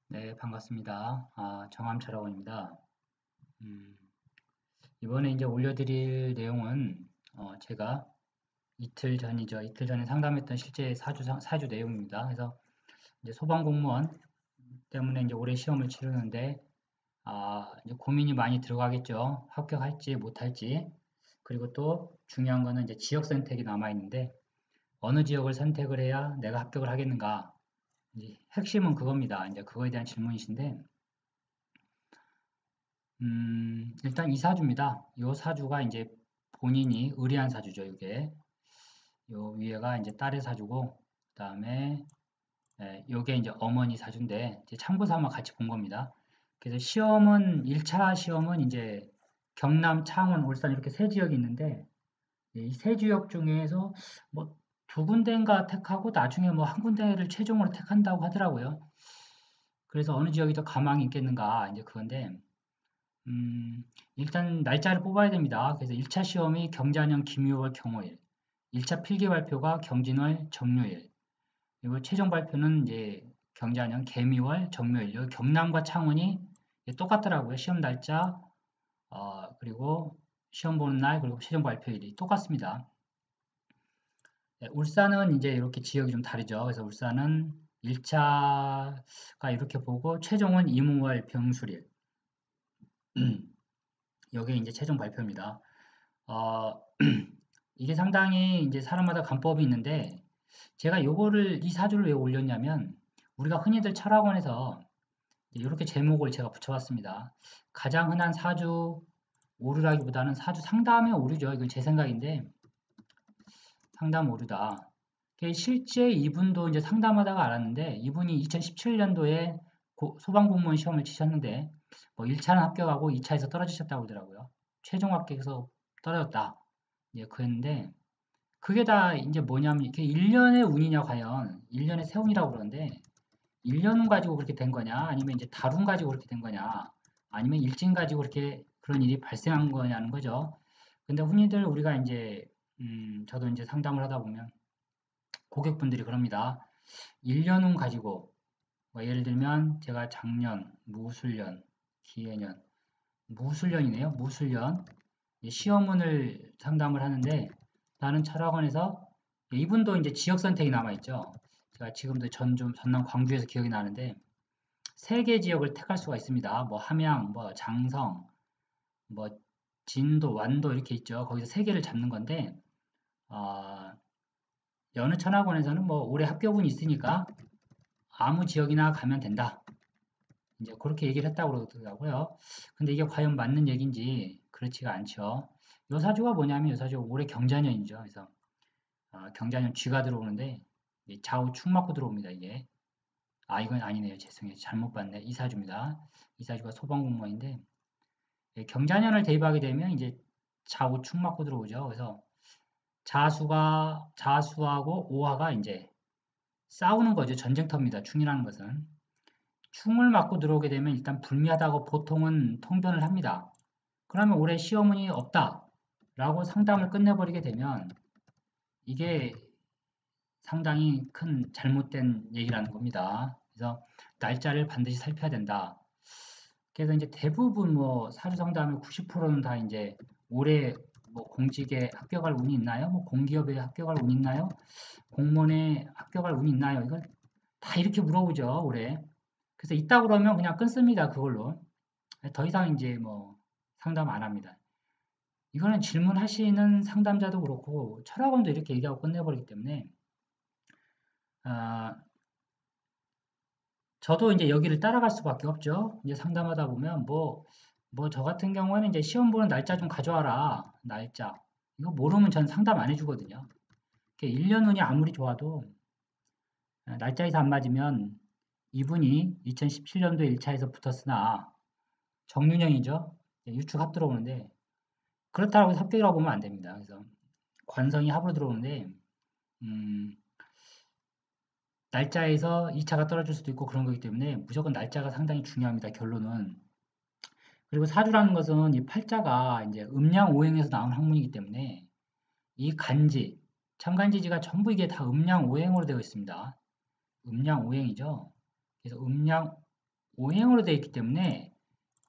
네, 반갑습니다. 정함철학원입니다. 음, 이번에 이제 올려드릴 내용은 제가 이틀 전이죠. 이틀 전에 상담했던 실제 사주 내용입니다. 그래서 이제 소방공무원 때문에 이제 올해 시험을 치르는데 이제 고민이 많이 들어가겠죠. 합격할지 못할지. 그리고 또 중요한 거는 이제 지역 선택이 남아 있는데 어느 지역을 선택을 해야 내가 합격을 하겠는가? 이제 핵심은 그겁니다. 이제 그거에 대한 질문이신데. 일단 이 사주입니다. 이 사주가 이제 본인이 의리한 사주죠, 이게. 요 위에가 이제 딸의 사주고, 그 다음에, 요게 이제 어머니 사주인데, 이제 참고 삼아 같이 본 겁니다. 그래서 시험은, 1차 시험은 이제 경남, 창원, 울산 이렇게 세 지역이 있는데, 이 세 지역 중에서 뭐 두 군데인가 택하고 나중에 뭐 한 군데를 최종으로 택한다고 하더라고요. 그래서 어느 지역이 더 가망이 있겠는가, 이제 그건데, 음, 일단 날짜를 뽑아야 됩니다. 그래서 1차 시험이 경자년 김유월 경호일, 1차 필기 발표가 경진월 정묘일, 그리고 최종 발표는 이제 경자년 개미월 정묘일. 여기 경남과 창원이 똑같더라고요. 시험 날짜, 그리고 시험 보는 날, 그리고 최종 발표일이 똑같습니다. 네, 울산은 이제 이렇게 지역이 좀 다르죠. 그래서 울산은 1차가 이렇게 보고 최종은 이무월 병술일. 여기 이제 최종 발표입니다. 어, 이게 상당히 이제 사람마다 관법이 있는데 제가 이 사주를 왜 올렸냐면 우리가 흔히들 철학원에서 이렇게 제목을 제가 붙여봤습니다. 가장 흔한 사주 오류라기보다는 사주 상담에 오류죠. 이건 제 생각인데 상담 오류다. 실제 이분도 이제 상담하다가 알았는데 이분이 2017년도에 소방공무원 시험을 치셨는데 뭐 1차는 합격하고 2차에서 떨어지셨다고 그러더라고요. 최종 합격에서 떨어졌다. 예, 그랬는데 그게 다 이제 뭐냐면 이게 1년의 운이냐 과연 1년의 세운이라고 그러는데 1년 가지고 그렇게 된 거냐 아니면 이제 달운 가지고 그렇게 된 거냐 아니면 일진 가지고 그렇게 그런 일이 발생한 거냐는 거죠. 근데 흔히들 우리가 이제 저도 이제 상담을 하다 보면 고객분들이 그럽니다. 1년 운 가지고 뭐 예를 들면 제가 작년 무술년 기해년 무술년이네요. 무술년 시험운을 상담을 하는데 나는 철학원에서 이분도 이제 지역 선택이 남아 있죠. 제가 지금도 전남 광주에서 기억이 나는데 세 개 지역을 택할 수가 있습니다. 뭐 함양, 뭐 장성, 뭐 진도, 완도 이렇게 있죠. 거기서 세 개를 잡는 건데 어, 여느 천학원에서는 뭐 올해 합격운이 있으니까 아무 지역이나 가면 된다. 이제 그렇게 얘기를 했다고 그러더라고요. 근데 이게 과연 맞는 얘기인지 그렇지가 않죠. 요 사주가 뭐냐면 요 사주가 올해 경자년이죠. 그래서 경자년 쥐가 들어오는데 좌우 축 맞고 들어옵니다. 이게 이건 아니네요. 죄송해요. 잘못 봤네. 이 사주입니다. 이 사주가 소방공무원인데 경자년을 대입하게 되면 이제 좌우 축 맞고 들어오죠. 그래서 자수하고 오화가 이제 싸우는 거죠. 전쟁터입니다. 충이라는 것은. 충을 맞고 들어오게 되면 일단 불미하다고 보통은 통변을 합니다. 그러면 올해 시험운이 없다 라고 상담을 끝내버리게 되면 이게 상당히 큰 잘못된 얘기라는 겁니다. 그래서 날짜를 반드시 살펴야 된다. 그래서 이제 대부분 뭐 사주 상담의 90%는 다 이제 올해 뭐 공직에 합격할 운이 있나요? 뭐 공기업에 합격할 운이 있나요? 공무원에 합격할 운이 있나요? 이걸 다 이렇게 물어보죠, 올해. 그래서 있다 그러면 그냥 끊습니다, 그걸로. 더 이상 이제 뭐 상담 안 합니다. 이거는 질문하시는 상담자도 그렇고 철학원도 이렇게 얘기하고 끝내버리기 때문에 아, 저도 이제 여기를 따라갈 수밖에 없죠. 이제 상담하다 보면 뭐 저 같은 경우에는 이제 시험 보는 날짜 좀 가져와라. 날짜. 이거 모르면 전 상담 안 해주거든요. 1년 운이 아무리 좋아도 날짜에서 안 맞으면 이분이 2017년도 1차에서 붙었으나 정윤영이죠. 유축 합 들어오는데 그렇다고 해서 합격이라고 보면 안 됩니다. 그래서 관성이 합으로 들어오는데 음, 날짜에서 2차가 떨어질 수도 있고 그런 거기 때문에 무조건 날짜가 상당히 중요합니다. 결론은. 그리고 사주라는 것은 이 팔자가 이제 음양오행에서 나온 학문이기 때문에 이 간지, 참간지지가 전부 이게 다 음양오행으로 되어 있습니다. 음양오행이죠. 그래서 오행으로 되어 있기 때문에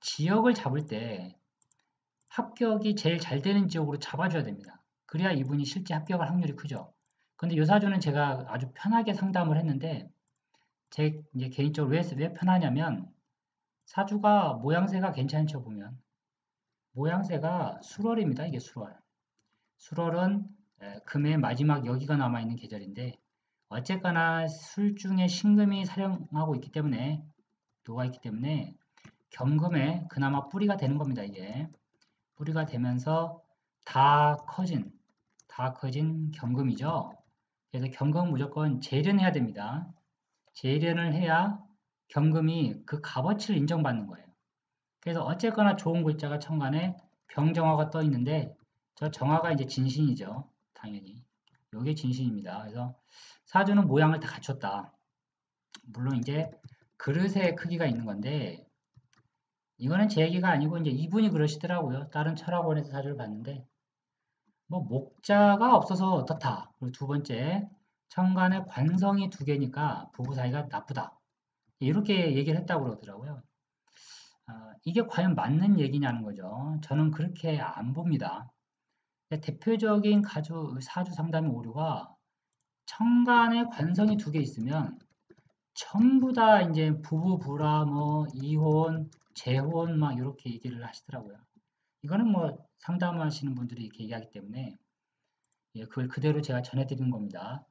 지역을 잡을 때 합격이 제일 잘 되는 지역으로 잡아줘야 됩니다. 그래야 이분이 실제 합격할 확률이 크죠. 근데 요 사주는 제가 아주 편하게 상담을 했는데 제 이제 개인적으로 왜 편하냐면 사주가 모양새가 괜찮죠 보면 모양새가 술월입니다. 이게 술월. 술월은 금의 마지막 여기가 남아있는 계절인데 어쨌거나 술 중에 신금이 사용하고 있기 때문에 녹아 있기 때문에 경금에 그나마 뿌리가 되는 겁니다. 이게 뿌리가 되면서 다 커진 경금이죠. 그래서 경금은 무조건 재련해야 됩니다. 재련을 해야 경금이 그 값어치를 인정받는 거예요. 그래서 어쨌거나 좋은 글자가 천간에 병정화가 떠 있는데 저 정화가 이제 진신이죠. 당연히. 요게 진신입니다. 그래서 사주는 모양을 다 갖췄다. 물론 이제 그릇의 크기가 있는 건데 이거는 제 얘기가 아니고 이제 이분이 그러시더라고요. 다른 철학원에서 사주를 봤는데 뭐 목자가 없어서 어떻다. 그리고 두 번째 천간에 관성이 두 개니까 부부 사이가 나쁘다. 이렇게 얘기를 했다고 그러더라고요. 이게 과연 맞는 얘기냐는 거죠. 저는 그렇게 안 봅니다. 대표적인 사주 상담의 오류가 천간에 관성이 두 개 있으면 전부 다 이제 부부 불화, 뭐 이혼, 재혼 막 이렇게 얘기를 하시더라고요. 이거는 뭐 상담하시는 분들이 이렇게 얘기하기 때문에 그걸 그대로 제가 전해드리는 겁니다.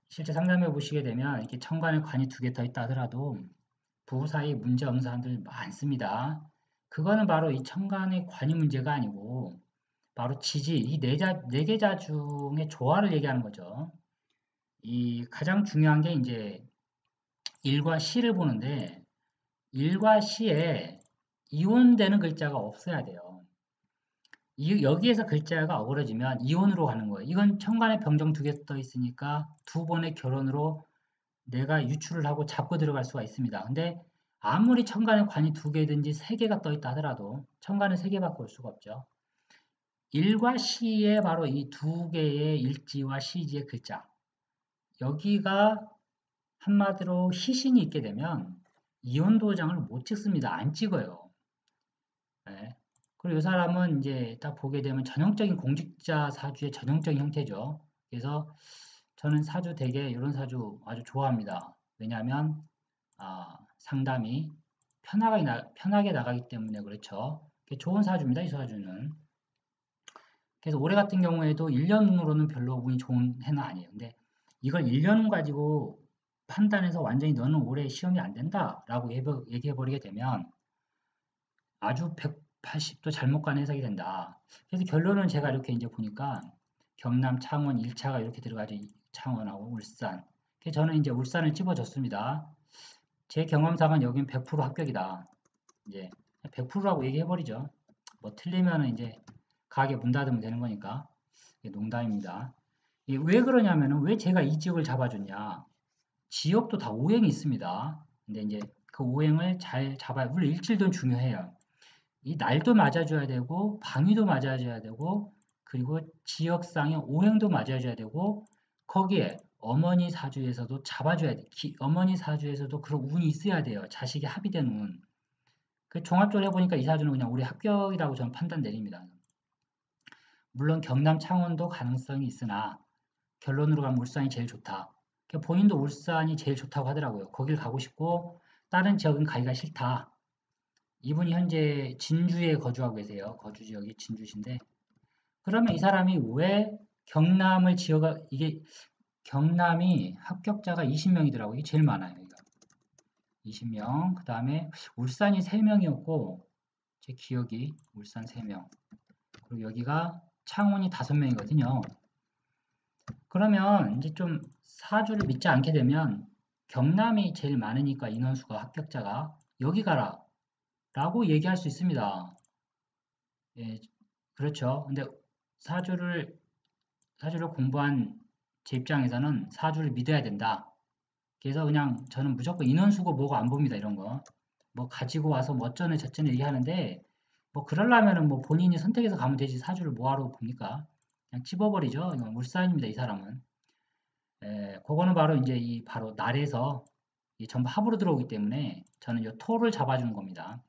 실제 상담해 보시게 되면 이렇게 천간에 관이 두 개 더 있다 하더라도 부부 사이 문제 없는 사람들 많습니다. 그거는 바로 이 천간의 관이 문제가 아니고 바로 지지, 이 네 개자 중에 조화를 얘기하는 거죠. 이 가장 중요한 게 이제 일과 시를 보는데 일과 시에 이혼되는 글자가 없어야 돼요. 여기에서 글자가 어그러지면 이혼으로 가는 거예요. 이건 천간에 병정 두 개 떠 있으니까 두 번의 결혼으로 내가 유출을 하고 잡고 들어갈 수가 있습니다. 근데 아무리 천간에 관이 두 개든지 세 개가 떠 있다 하더라도 천간은 세 개밖에 올 수가 없죠. 일과 시에 바로 이 두 개의 일지와 시지의 글자 여기가 한마디로 희신이 있게 되면 이혼 도장을 못 찍습니다. 안 찍어요. 네. 그리고 이 사람은 이제 딱 보게 되면 전형적인 공직자 사주의 전형적인 형태죠. 그래서 저는 사주 되게 이런 사주 아주 좋아합니다. 왜냐하면 상담이 편하게 나가기 때문에 그렇죠. 좋은 사주입니다. 이 사주는. 그래서 올해 같은 경우에도 1년으로는 별로 운이 좋은 해는 아니에요. 근데 이걸 1년 가지고 판단해서 완전히 너는 올해 시험이 안 된다라고 얘기해버리게 되면 아주 180도 잘못 가는 해석이 된다. 그래서 결론은 제가 이렇게 이제 보니까 경남, 창원, 1차가 이렇게 들어가죠. 창원하고 울산. 그래서 저는 이제 울산을 집어줬습니다. 제 경험상은 여긴 100% 합격이다. 이제 100%라고 얘기해버리죠. 뭐 틀리면은 이제 가게 문 닫으면 되는 거니까. 이게 농담입니다. 이게 왜 그러냐면은 왜 제가 이 지역을 잡아줬냐. 지역도 다 오행이 있습니다. 근데 이제 그 오행을 잘 잡아야, 물론 일칠도 중요해요. 이 날도 맞아줘야 되고, 방위도 맞아줘야 되고, 그리고 지역상의 오행도 맞아줘야 되고, 거기에 어머니 사주에서도 잡아줘야 돼. 어머니 사주에서도 그런 운이 있어야 돼요. 자식이 합의된 운. 그 종합적으로 해보니까 이 사주는 그냥 우리 합격이라고 저는 판단 내립니다. 물론 경남 창원도 가능성이 있으나 결론으로 가면 울산이 제일 좋다. 본인도 울산이 제일 좋다고 하더라고요. 거길 가고 싶고 다른 지역은 가기가 싫다. 이분이 현재 진주에 거주하고 계세요. 거주 지역이 진주신데 그러면 이 사람이 왜 경남을 이게 경남이 합격자가 20명이더라고요. 이게 제일 많아요. 20명. 그 다음에 울산이 3명이었고 제 기억이 울산 3명. 그리고 여기가 창원이 5명이거든요. 그러면 이제 좀 사주를 믿지 않게 되면 경남이 제일 많으니까 인원수가 합격자가 여기 가라 라고 얘기할 수 있습니다. 예, 그렇죠. 근데 사주를 공부한 제 입장에서는 사주를 믿어야 된다. 그래서 그냥 저는 무조건 인원수고 뭐고 안 봅니다. 이런 거. 뭐 가지고 와서 뭐 어쩌네 저쩌네 얘기하는데 뭐 그러려면은 뭐 본인이 선택해서 가면 되지 사주를 뭐하러 봅니까? 그냥 집어버리죠. 이건 물산입니다. 이 사람은. 그거는 바로 이제 이 바로 날에서 이게 전부 합으로 들어오기 때문에 저는 이 토를 잡아주는 겁니다.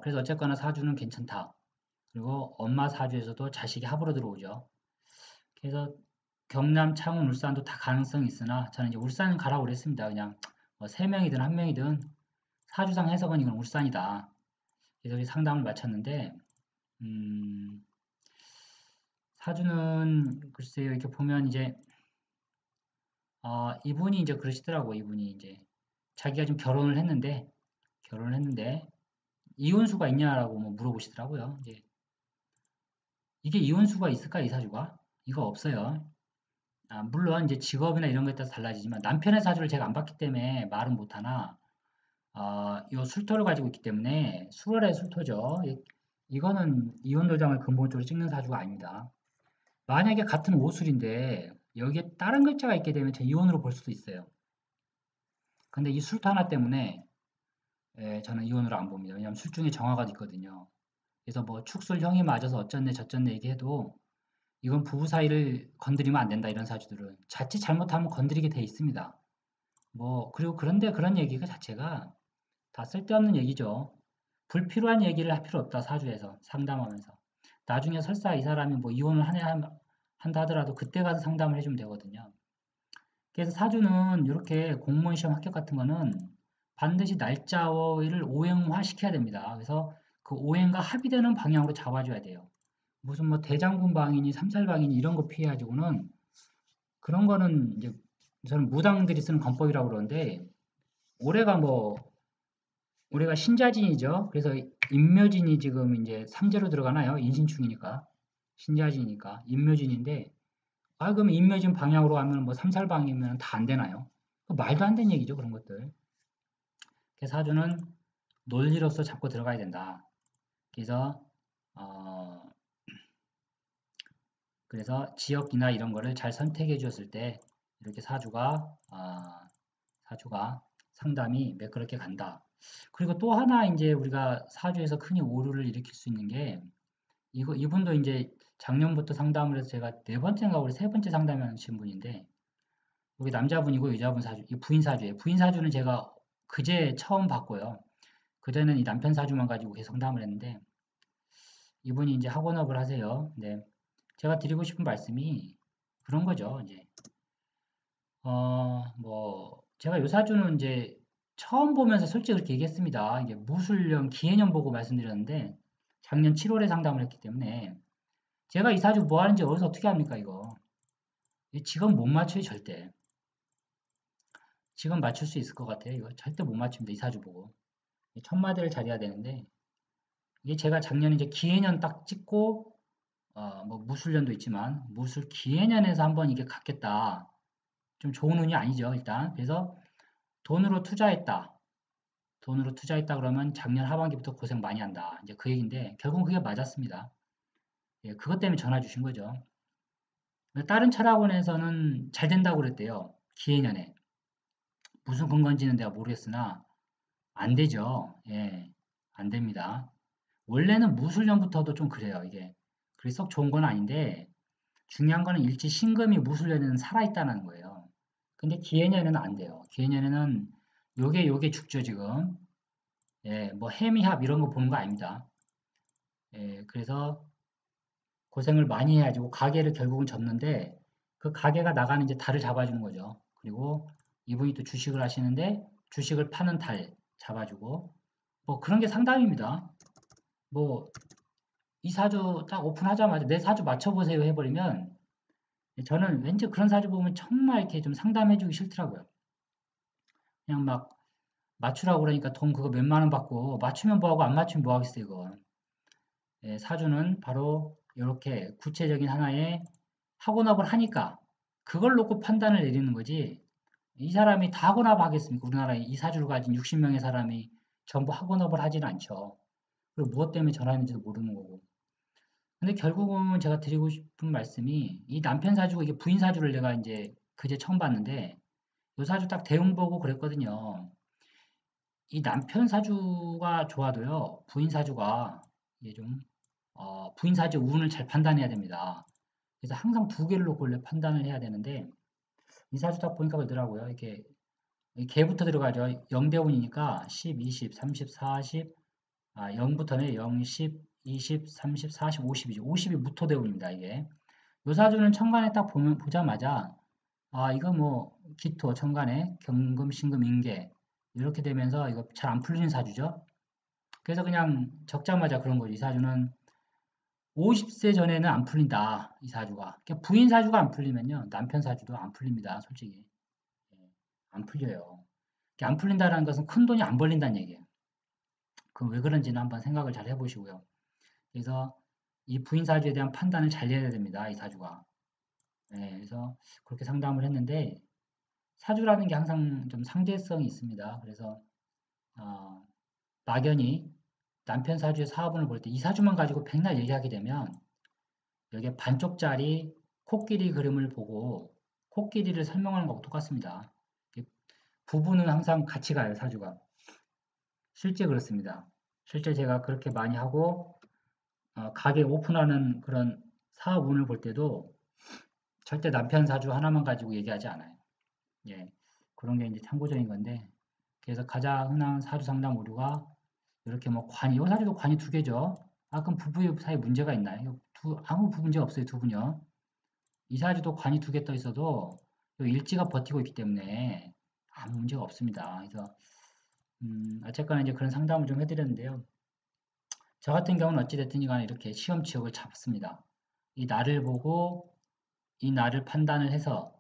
그래서 어쨌거나 사주는 괜찮다. 그리고 엄마 사주에서도 자식이 합으로 들어오죠. 그래서 경남, 창원, 울산도 다 가능성이 있으나 저는 이제 울산은 가라고 그랬습니다. 그냥 뭐 3명이든 1명이든 사주상 해석은 이건 울산이다. 그래서 상담을 마쳤는데 사주는 글쎄요 이렇게 보면 이제 이분이 이제 그러시더라고. 이분이 이제 자기가 지금 결혼을 했는데 이혼수가 있냐라고 뭐 물어보시더라고요. 이제 이게 이혼수가 있을까 이 사주가? 이거 없어요. 물론 이제 직업이나 이런 거에 따라서 달라지지만 남편의 사주를 제가 안 봤기 때문에 말은 못하나 요 술토를 가지고 있기 때문에 수월의 술토죠. 이거는 이혼 도장을 근본적으로 찍는 사주가 아닙니다. 만약에 같은 오술인데 여기에 다른 글자가 있게 되면 제 이혼으로 볼 수도 있어요. 근데 이 술토 하나 때문에 저는 이혼으로 안 봅니다. 왜냐하면 술 중에 정화가 있거든요. 그래서 뭐 축술 형이 맞아서 어쩌네 저쩌네 얘기해도 이건 부부 사이를 건드리면 안 된다 이런 사주들은 자칫 잘못하면 건드리게 돼 있습니다. 뭐 그리고 그런데 그런 얘기가 자체가 다 쓸데없는 얘기죠. 불필요한 얘기를 할 필요 없다 사주에서 상담하면서 나중에 설사 이 사람이 뭐 이혼을 한다 하더라도 그때 가서 상담을 해주면 되거든요. 그래서 사주는 이렇게 공무원 시험 합격 같은 거는 반드시 날짜를 오행화 시켜야 됩니다. 그래서 그 오행과 합의되는 방향으로 잡아줘야 돼요. 무슨 뭐 대장군 방이니 삼살방이니 이런 거 피해가지고는 그런 거는 이제 저는 무당들이 쓰는 관법이라고 그러는데 올해가 뭐 올해가 신자진이죠. 그래서 인묘진이 지금 이제 삼재로 들어가나요? 인신충이니까 신자진이니까 인묘진인데 그럼 인묘진 방향으로 가면 뭐 삼살방이면 다 안 되나요? 말도 안 되는 얘기죠 그런 것들. 그래서 사주는 논리로서 잡고 들어가야 된다. 그래서 어, 그래서 지역이나 이런 거를 잘 선택해 주었을 때 이렇게 사주가 상담이 매끄럽게 간다. 그리고 또 하나 이제 우리가 사주에서 크게 오류를 일으킬 수 있는 게 이분도 이제 작년부터 상담을 해서 제가 네 번째인가 우리 세 번째 상담하신 분인데 여기 남자분이고 여자분 사주, 이 부인 사주예요. 부인 사주는 제가 그제 처음 봤고요. 그전에는 이 남편 사주만 가지고 계속 상담을 했는데 이분이 이제 학원업을 하세요. 네. 제가 드리고 싶은 말씀이 그런 거죠. 이제 뭐 제가 요 사주는 이제 처음 보면서 솔직히 그렇게 얘기했습니다. 이게 무술년 기해년 보고 말씀드렸는데 작년 7월에 상담을 했기 때문에 제가 이 사주 뭐 하는지 어디서 어떻게 합니까 이거? 지금 못 맞춰요 절대. 지금 맞출 수 있을 것 같아요. 이거 절대 못 맞춥니다. 이 사주 보고 천마디를 잘해야 되는데 이게 제가 작년에 이제 기해년 딱 찍고 뭐 무술년도 있지만 무술 기해년에서 한번 이게 갔겠다. 좀 좋은 운이 아니죠 일단. 그래서 돈으로 투자했다. 돈으로 투자했다 그러면 작년 하반기부터 고생 많이 한다. 이제 그 얘기인데 결국은 그게 맞았습니다. 예, 그것 때문에 전화 주신 거죠. 다른 철학원에서는 잘 된다고 그랬대요. 기해년에. 무슨 근거인지는 내가 모르겠으나 안 되죠. 예, 안 됩니다. 원래는 무술년부터도 좀 그래요. 이게 그리 썩 좋은 건 아닌데 중요한 거는 일지 신금이 무술년에는 살아있다는 거예요. 근데 기해년에는 안 돼요. 기해년에는 요게 죽죠 지금. 예, 뭐 해미합 이런 거 보는 거 아닙니다. 예, 그래서 고생을 많이 해가지고 가게를 결국은 접는데 그 가게가 나가는 이제 달을 잡아주는 거죠. 그리고 이분이 또 주식을 하시는데 주식을 파는 달 잡아주고 뭐 그런 게 상담입니다. 뭐 이 사주 딱 오픈하자마자 내 사주 맞춰보세요 해버리면 저는 왠지 그런 사주 보면 정말 이렇게 좀 상담해주기 싫더라고요. 그냥 막 맞추라고 그러니까 돈 그거 몇만 원 받고 맞추면 뭐하고 안 맞추면 뭐하겠어요 이거. 예, 사주는 바로 이렇게 구체적인 하나의 학원업을 하니까 그걸 놓고 판단을 내리는 거지. 이 사람이 다 학원업 하겠습니까? 우리나라에 이 사주를 가진 60명의 사람이 전부 학원업을 하지는 않죠. 그리고 무엇 때문에 전화했는지도 모르는 거고. 근데 결국은 제가 드리고 싶은 말씀이 이 남편 사주고 이게 부인 사주를 내가 이제 그제 처음 봤는데 이 사주 딱 대응 보고 그랬거든요. 이 남편 사주가 좋아도요, 부인 사주가 이게 좀 부인 사주 운을 잘 판단해야 됩니다. 그래서 항상 두 개를 놓고 원래 판단을 해야 되는데 이 사주 딱 보니까 그러더라고요. 이렇게 개부터 들어가죠. 0대운이니까 10, 20, 30, 40, 0부터는 0, 10, 20, 30, 40, 50이죠. 50이 무토대운입니다, 이게. 요 사주는 천간에 딱 보자마자, 이거 뭐, 기토, 천간에, 경금, 신금, 인계, 이렇게 되면서 이거 잘 안 풀리는 사주죠. 그래서 그냥 적자마자 그런 거죠. 이 사주는 50세 전에는 안 풀린다, 이 사주가. 그러니까 부인 사주가 안 풀리면요, 남편 사주도 안 풀립니다, 솔직히. 예, 안 풀려요. 안 풀린다는 것은 큰 돈이 안 벌린다는 얘기예요. 그 왜 그런지는 한번 생각을 잘 해보시고요. 그래서 이 부인 사주에 대한 판단을 잘 해야 됩니다, 이 사주가. 네, 그래서 그렇게 상담을 했는데 사주라는 게 항상 좀 상대성이 있습니다. 그래서 어, 막연히 남편 사주의 사업운을 볼 때 이 사주만 가지고 백날 얘기하게 되면 여기에 반쪽짜리 코끼리 그림을 보고 코끼리를 설명하는 것과 똑같습니다. 부부는 항상 같이 가요, 사주가. 실제 그렇습니다. 실제 제가 그렇게 많이 하고 가게 오픈하는 그런 사업운을 볼 때도 절대 남편 사주 하나만 가지고 얘기하지 않아요. 예, 그런 게 이제 참고적인 건데, 그래서 가장 흔한 사주 상담 오류가 이렇게 뭐 이 사주도 관이 두 개죠. 그럼 부부 사이에 문제가 있나요? 아무 문제 없어요, 두 분요. 이 사주도 관이 두 개 떠 있어도 일지가 버티고 있기 때문에 아무 문제가 없습니다. 그래서 어쨌거나 이제 그런 상담을 좀 해드렸는데요. 저 같은 경우는 어찌됐든 간에 이렇게 시험 지역을 잡습니다. 이 날을 보고 이 날을 판단을 해서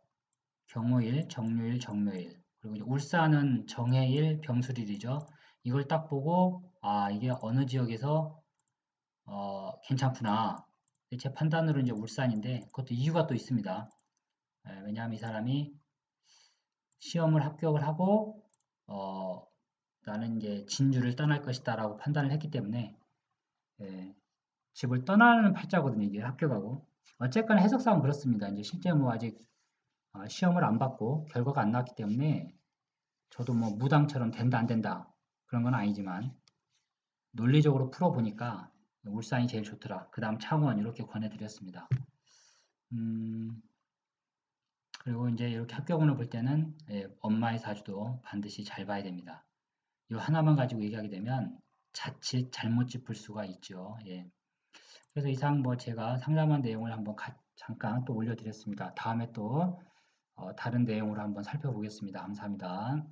경호일, 정묘일, 정묘일 그리고 이제 울산은 정해일, 병술일이죠. 이걸 딱 보고 이게 어느 지역에서 괜찮구나. 제 판단으로 이제 울산인데 그것도 이유가 또 있습니다. 왜냐하면 이 사람이 시험을 합격을 하고 나는 이제 진주를 떠날 것이다라고 판단을 했기 때문에 예, 집을 떠나는 팔자거든요. 이게 합격하고. 어쨌거나 해석상은 그렇습니다. 이제 실제 뭐 아직 시험을 안 받고 결과가 안 나왔기 때문에 저도 뭐 무당처럼 된다 안 된다 그런 건 아니지만 논리적으로 풀어보니까 울산이 제일 좋더라. 그 다음 창원 이렇게 권해드렸습니다. 음, 그리고 이제 이렇게 합격운을 볼 때는 엄마의 사주도 반드시 잘 봐야 됩니다. 이 하나만 가지고 얘기하게 되면 자칫 잘못 짚을 수가 있죠. 예. 그래서 이상 뭐 제가 상담한 내용을 한번 잠깐 또 올려드렸습니다. 다음에 또 다른 내용으로 한번 살펴보겠습니다. 감사합니다.